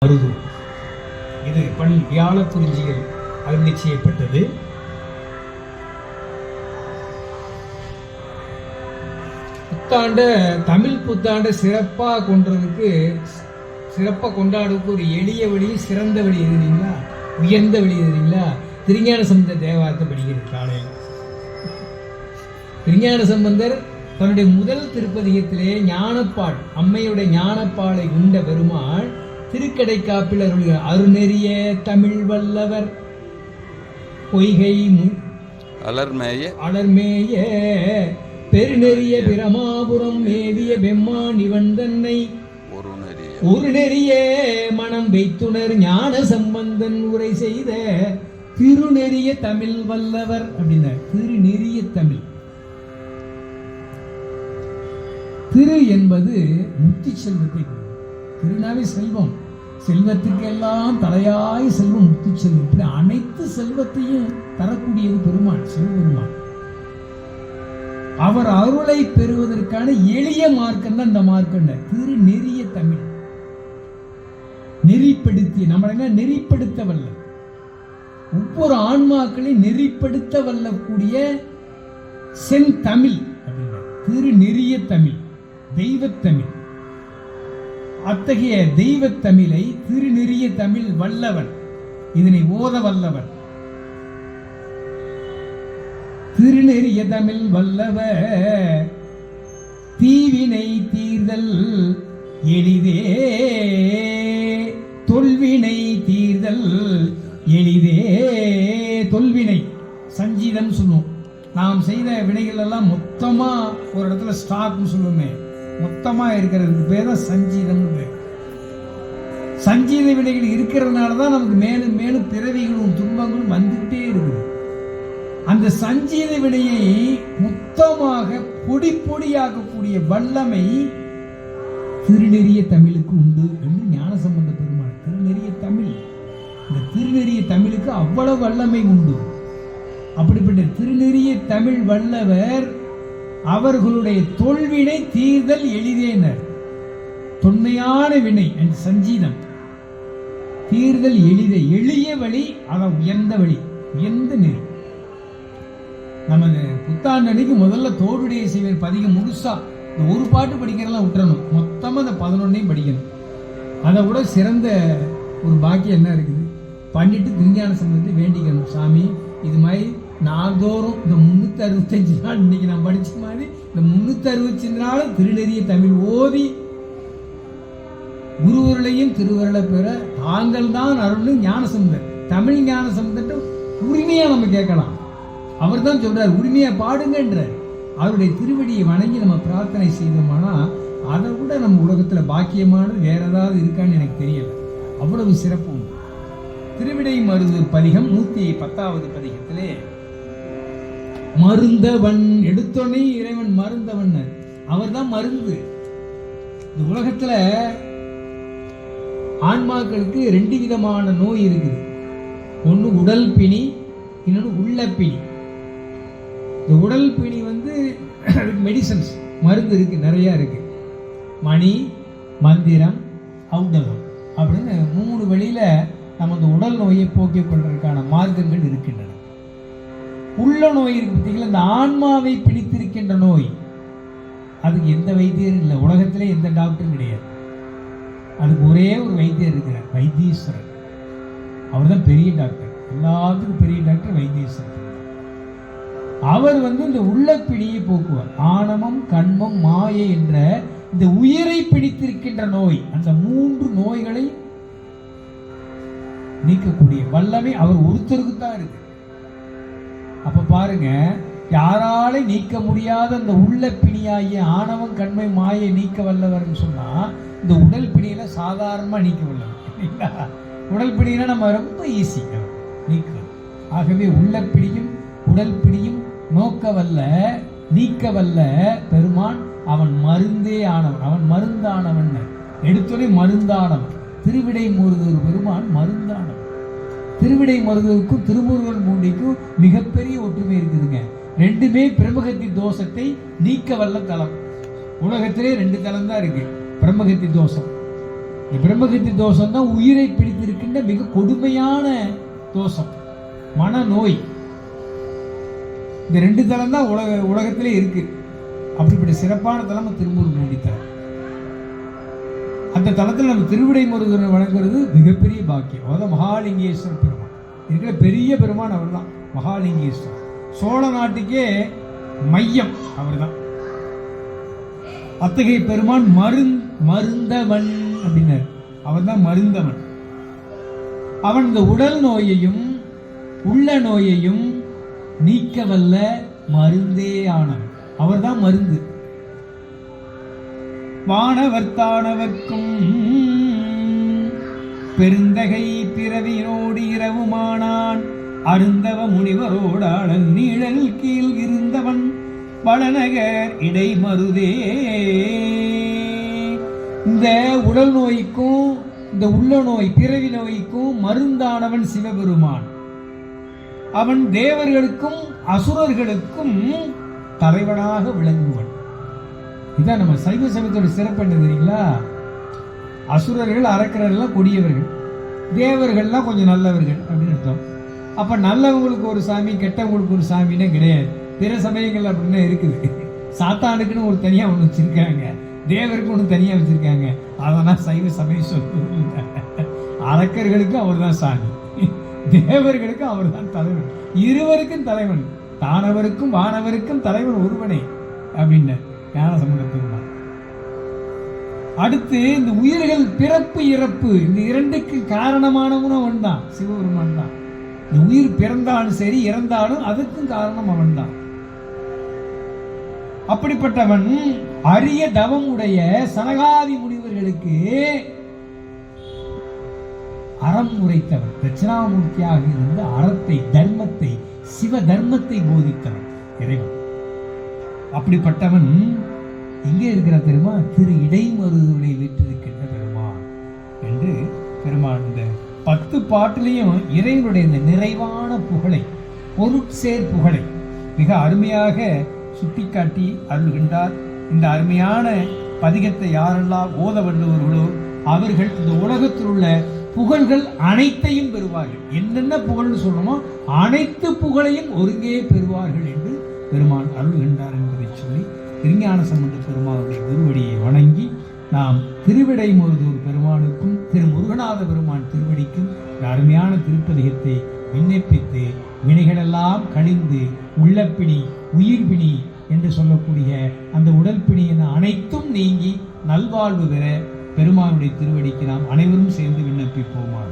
மருதூர். இது பண் வியாழக்குறிஞ்சியில் அருளி செய்யப்பட்டது. புத்தாண்ட தமிழ் புத்தாண்டை சிறப்பாக கொண்டாடுறதுக்கு ஒரு எளிய வழி, சிறந்த வழி எதுறீங்களா, உயர்ந்த வழி எதுறீங்களா? திருஞான சம்பந்தர் தேவாரத்தை படிக்கிறது. காலையில் திருஞான சம்பந்தர் தன்னுடைய முதல் திருப்பதிகத்திலே ஞானப்பால், அம்மையுடைய ஞானப்பாலை உண்ட பெருமாள் திருக்கடைக்காப்பில் அருள்கிறார். அருநெறிய தமிழ் வல்லவர் பொய்கை அலர்மேய பெருநெறிய பிரமாபுரம் மேவிய பெம்மான் இவன் தன்னை ஒரு நெறிய மனம் வைத்துணர் ஞான சம்பந்தன் உரை செய்த திருநெறிய தமிழ் வல்லவர் அப்படின்னா திருநெறிய தமிழ். திரு என்பது முத்தி செல்வத்தை, திருநாவே செல்வம், செல்வத்துக்கு எல்லாம் தலையாய் செல்வம் முத்தி செல்வம். இப்படி அனைத்து செல்வத்தையும் தரக்கூடியது பெருமான், சிவபெருமான். அவர் அருளை பெறுவதற்கான எளிய மார்க்கம் தான் இந்த மார்க்கம். திரு நெறிய தமிழ், நெறிப்படுத்தி நம்மள நெறிப்படுத்த வல்ல, ஒவ்வொரு ஆன்மாக்களையும் நெறிப்படுத்த வல்லக்கூடிய செந்தமிழ் அப்படின்னா திரு நெறிய தமிழ், தெய்வத்தமிழ். அத்தகைய தெய்வத்தமிழை திருநெறிய தமிழ் வல்லவன், இதனை ஓத வல்லவன். திருநெறிய தமிழ் வல்லவ தீவினை தீர்தல் எளிதே, தொல்வினை தீர்தல் எளிதே. தொல்வினை சஞ்சீதம் சொல்லுவோம். நாம் செய்த வினைகள் எல்லாம் மொத்தமா ஒரு இடத்துல ஸ்டாக்னு சொல்லுவோமே, மொத்தமா இருக்கிறதுக்கு பேர் தான் சஞ்சீதம். சஞ்சீத வினைகள் இருக்கிறதுனால தான் நமக்கு மேலும் மேலும் பிறவிகளும் துன்பங்களும் வந்துகிட்டே இருக்குது. அந்த சஞ்சீத வினையை மொத்தமாக பொடி பொடியாக்கக்கூடிய வல்லமை திருநெறிய தமிழுக்கு உண்டு என்று ஞானசம்பந்த பெருமாள். திருநெறிய தமிழ், இந்த திருநெறிய தமிழுக்கு அவ்வளவு வல்லமை உண்டு. அப்படிப்பட்ட திருநெறிய தமிழ் வல்லவர் அவர்களுடைய தொல்வினை தீர்தல் எளிதேனர். தொன்மையான வினை அந்த சஞ்சீதம் தீர்தல் எளிதே, எளிய வழி, அதான் உயர்ந்த வழி, உயர்ந்த நெறி. நமது புத்தாண்டு அன்னைக்கு முதல்ல தோடுடைய செய்வர் பதிகம் முழுசா இந்த ஒரு பாட்டு படிக்கிறதெல்லாம் விட்டுறணும், மொத்தமா இந்த 11ஐயும் படிக்கணும். அதை விட சிறந்த ஒரு பாக்கியம் என்ன இருக்குது? பண்ணிட்டு திருஞான சம்பந்தத்தை வேண்டிக்கணும். சாமி, இது மாதிரி நாள்தோறும் இந்த 365 நாள் இன்னைக்கு நான் படிச்ச மாதிரி இந்த 365 நாளும் திருநெறிய தமிழ் ஓதி குருவர்களையும் திருவருளை பெற தாங்கள் தான் அருள் ஞானசம்பந்தர். தமிழ் ஞானசம்பந்தர் உரிமையா நம்ம கேட்கலாம். அவர் தான் சொல்றார், உரிமையா பாடுங்கன்றார். அவருடைய திருவடியை வணங்கி நம்ம பிரார்த்தனை செய்தோம்னா அதை விட நம்ம உலகத்துல பாக்கியமானது வேற ஏதாவது இருக்கான்னு எனக்கு தெரியல. அவ்வளவு சிறப்பு உண்டு. திருவிடை மருதூர் பதிகம் 110வது பதிகத்திலே மருந்தவன் எடுத்தோனே இறைவன் மருந்தவன், அவர் தான் மருந்து. இந்த உலகத்துல ஆன்மாக்களுக்கு 2 விதமான நோய் இருக்குது. ஒன்று உடல் பிணி, இன்னொன்று உள்ள பிணி. இந்த உடல் பிணி மெடிசன்ஸ் மருந்து இருக்கு, நிறைய இருக்கு. மணி, மந்திரம், ஔடகம் அப்படின்னு 3 வழியில நம்ம இந்த உடல் நோயை போக்கிக் கொள்வதற்கான மார்க்கங்கள் இருக்கின்றன. உள்ள நோய் இருக்கு பார்த்தீங்களா, இந்த ஆன்மாவை பிடித்திருக்கின்ற நோய், அதுக்கு எந்த வைத்தியரும் இல்லை. உலகத்திலே எந்த டாக்டரும் கிடையாது. அதுக்கு ஒரே ஒரு வைத்தியர் இருக்கிறார், வைத்தீஸ்வரர். அவர் தான் பெரிய டாக்டர், எல்லாத்துக்கும் பெரிய டாக்டர் வைத்தீஸ்வரர். அவர் இந்த உள்ள பிணியை போக்குவார். ஆணவம், கண்மம், மாயை என்ற இந்த உயிரை பிடித்திருக்கின்ற நோய், அந்த 3 நோய்களை நீக்கக்கூடிய வல்லமை அவர் ஒருத்தருக்கு தான் இருக்கு. அப்ப பாருங்க, யாரால நீக்க முடியாத அந்த உள்ள பிணியாகிய ஆணவம், கண்மை, மாயை நீக்க வல்லவர்னு சொன்னா இந்த உடல் பிணியில சாதாரணமா நீக்க வல்லவர். உடல் பிணியில நம்ம ரொம்ப ஈஸி நீக்குவது. ஆகவே உள்ள பிணியும் உடல் பிணியும் நோக்க வல்ல, நீக்க வல்ல பெருமான் அவன் மருந்தே ஆனவன், அவன் மருந்தானவன். எடுத்துரை மருந்தானவன். திருவிடை மருதூர் பெருமான் மருந்தானவன். திருவிடை மருதூருக்கும் திருமுருகன் மூண்டிக்கும் மிகப்பெரிய ஒற்றுமை இருக்குதுங்க. 2மே பிரம்மகத்தி தோஷத்தை நீக்க வல்ல தலம். உலகத்திலே 2 தலம் தான் இருக்கு. பிரம்மகத்தி தோஷம் இந்த பிரம்மகத்தி தோஷம் தான் உயிரை பிடித்திருக்கின்ற மிக கொடுமையான தோஷம், மனநோய். இந்த 2 தலம் தான் உலகத்திலே இருக்கு. அப்படிப்பட்ட சிறப்பான தலம் திருமூர் மூடித்தலம். அந்த தலத்தில் நம்ம திருவிடை முருகனை வணங்குறது மிகப்பெரிய பாக்கியம். அதாவது மகாலிங்கேஸ்வர பெருமான் இருக்கிற பெரிய பெருமான் அவர் தான் மகாலிங்கேஸ்வரர். சோழ நாட்டுக்கே மையம் அவர் தான். அத்தகைய பெருமான் மருந்தவன் அப்படின்னார். அவர் தான் மருந்தவன். அவன் இந்த உடல் நோயையும் உள்ள நோயையும் நீக்க வல்ல மருந்தே ஆனவன். அவர் தான் மருந்து. வானவர்த்தானவர்க்கும் பெருந்தகை பிறவினோடு இரவுமானான் அருந்தவ முனிவரோடாளன் நீழல் கீழ் இருந்தவன் வளநகர் இடைமருதே. இந்த உடல் நோய்க்கும் இந்த உள்ள நோய் பிறவி நோய்க்கும் மருந்தானவன் சிவபெருமான். அவன் தேவர்களுக்கும் அசுரர்களுக்கும் தலைவனாக விளங்குவன். இதான் நம்ம சைவ சமயத்தோட சிறப்பு என்ன தெரியுங்களா? அசுரர்கள் அரக்கர்கள் கொடியவர்கள், தேவர்கள்லாம் கொஞ்சம் நல்லவர்கள் அப்படின்னு அர்த்தம். அப்ப நல்லவங்களுக்கு ஒரு சாமி கெட்டவங்களுக்கு ஒரு சாமின்னே கிடையாது. பிற சமயங்கள் அப்படின்னா இருக்குது. சாத்தானுக்குன்னு ஒரு தனியா ஒன்று வச்சிருக்காங்க, தேவருக்கு ஒன்று தனியா வச்சிருக்காங்க. அதெல்லாம் சைவ சமயம் சொல்லுவாங்க. அரக்கர்களுக்கு அவர் தான் சாமி, தேவர்களுக்கு அவர் தான் தலைவன், இருவருக்கும் தலைவன், தானவருக்கும் வானவருக்கும் தலைவன் ஒருவனே அப்படின்னு ஞானசம்பந்த பெருமான். அடுத்து இந்த உயிர்கள் பிறப்பு இறப்பு இந்த இரண்டுக்கு காரணமானவனும் அவன் தான், சிவபெருமான் தான். இந்த உயிர் பிறந்தாலும் சரி இறந்தாலும் அதுக்கும் காரணம் அவன் தான். அப்படிப்பட்டவன் அரிய தவம் உடைய சனகாதி முனிவர்களுக்கு அறம் உரைத்தவன், தட்சிணாமூர்த்தியாக இருந்த அறத்தை தர்மத்தை சிவ தர்மத்தை போதித்தவன் இறைவன். அப்படிப்பட்டவன் இங்கே இருக்கிற தெரியுமா? திரு இடைமருதுகளை வீற்றிருக்கின்ற பெருமான் என்று பெருமான் இந்த 10 பாட்டிலையும் இறைவனுடைய இந்த நிறைவான புகழை, பொருட்சேர் புகழை மிக அருமையாக சுட்டிக்காட்டி அருள்கின்றார். இந்த அருமையான பதிகத்தை யாரெல்லாம் ஓத வல்லுவர்களோ அவர்கள் இந்த உலகத்தில் உள்ள புகழ்கள் அனைத்தையும் பெறுவார்கள். என்னென்ன புகழ்னு சொல்லணுமோ அனைத்து புகழையும் ஒருங்கே பெறுவார்கள் என்று பெருமான் அருள்கின்றார் என்பதை சொல்லி திருஞான சம்பந்த பெருமானுடைய குருவடியை வணங்கி நாம் திருவிடைமருதூர் பெருமானுக்கும் திரு முருகநாத பெருமான் திருவடிக்கும் அருமையான திருப்பதிகத்தை விண்ணப்பித்து வினைகளெல்லாம் கழிந்து உள்ளப்பிணி உயிர்பிணி என்று சொல்லக்கூடிய அந்த உடல் பிணி என அனைத்தும் நீங்கி நல்வாழ்வு பெற பெருமானுடைய திருவடிக்கு நாம் அனைவரும் சேர்ந்து விண்ணப்பிப்போமாக.